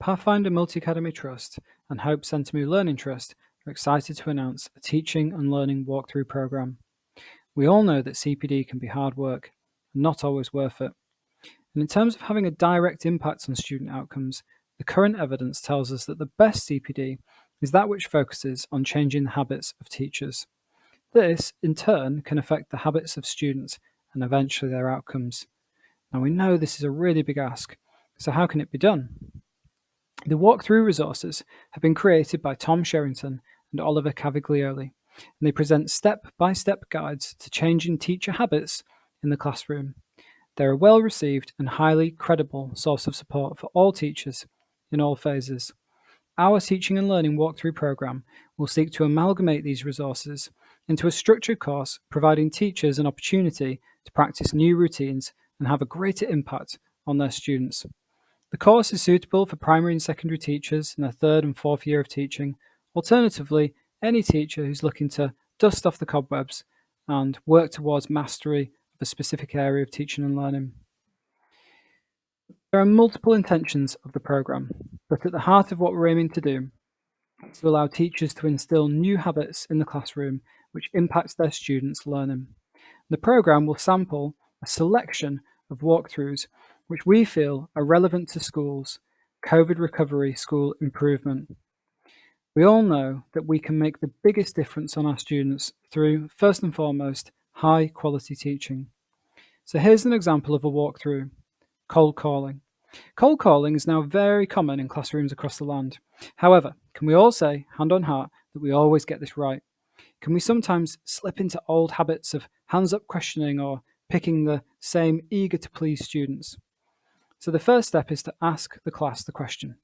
Pathfinder Multi-Academy Trust and Hope Centimore Learning Trust are excited to announce a teaching and learning walkthrough program. We all know that CPD can be hard work and not always worth it. And in terms of having a direct impact on student outcomes, the current evidence tells us that the best CPD is that which focuses on changing the habits of teachers. This, in turn, can affect the habits of students and eventually their outcomes. Now, we know this is a really big ask, so how can it be done? The WalkThru resources have been created by Tom Sherrington and Oliver Caviglioli, and they present step-by-step guides to changing teacher habits in the classroom. They're a well-received and highly credible source of support for all teachers in all phases. Our Teaching and Learning Walkthrough program will seek to amalgamate these resources into a structured course, providing teachers an opportunity to practice new routines and have a greater impact on their students. The course is suitable for primary and secondary teachers in their third and fourth year of teaching. Alternatively, any teacher who's looking to dust off the cobwebs and work towards mastery of a specific area of teaching and learning. There are multiple intentions of the program, but at the heart of what we're aiming to do is to allow teachers to instill new habits in the classroom which impacts their students' learning. The program will sample a selection of walkthroughs which we feel are relevant to schools, COVID recovery, school improvement. We all know that we can make the biggest difference on our students through, first and foremost, high quality teaching. So here's an example of a walkthrough: cold calling. Cold calling is now very common in classrooms across the land. However, can we all say, hand on heart, that we always get this right? Can we sometimes slip into old habits of hands-up questioning or picking the same eager-to-please students? So the first step is to ask the class the question.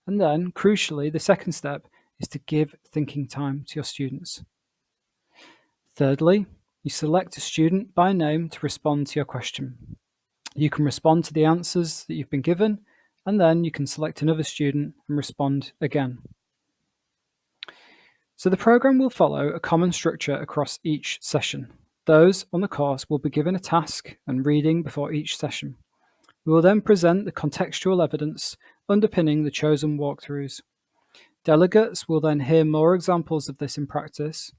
And then, crucially, the second step is to give thinking time to your students. Thirdly, you select a student by name to respond to your question. You can respond to the answers that you've been given, and then you can select another student and respond again. So the program will follow a common structure across each session. Those on the course will be given a task and reading before each session. We will then present the contextual evidence underpinning the chosen walkthroughs. Delegates will then hear more examples of this in practice,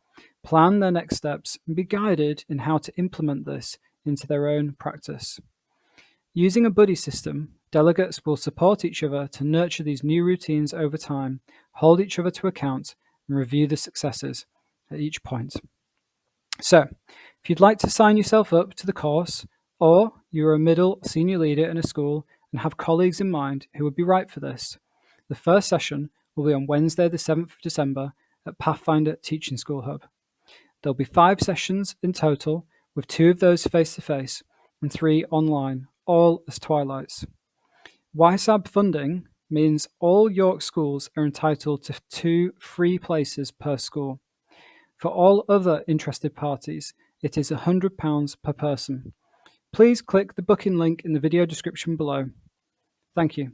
plan their next steps, and be guided in how to implement this into their own practice. Using a buddy system, delegates will support each other to nurture these new routines over time, hold each other to account, and review the successes at each point. So, if you'd like to sign yourself up to the course, or you're a middle senior leader in a school and have colleagues in mind who would be right for this, the first session will be on Wednesday the 7th of December at Pathfinder Teaching School Hub. There'll be 5 sessions in total, with 2 of those face-to-face and 3 online, all as twilights. YSAB funding means all York schools are entitled to 2 free places per school. For all other interested parties, it is £100 per person. Please click the booking link in the video description below. Thank you.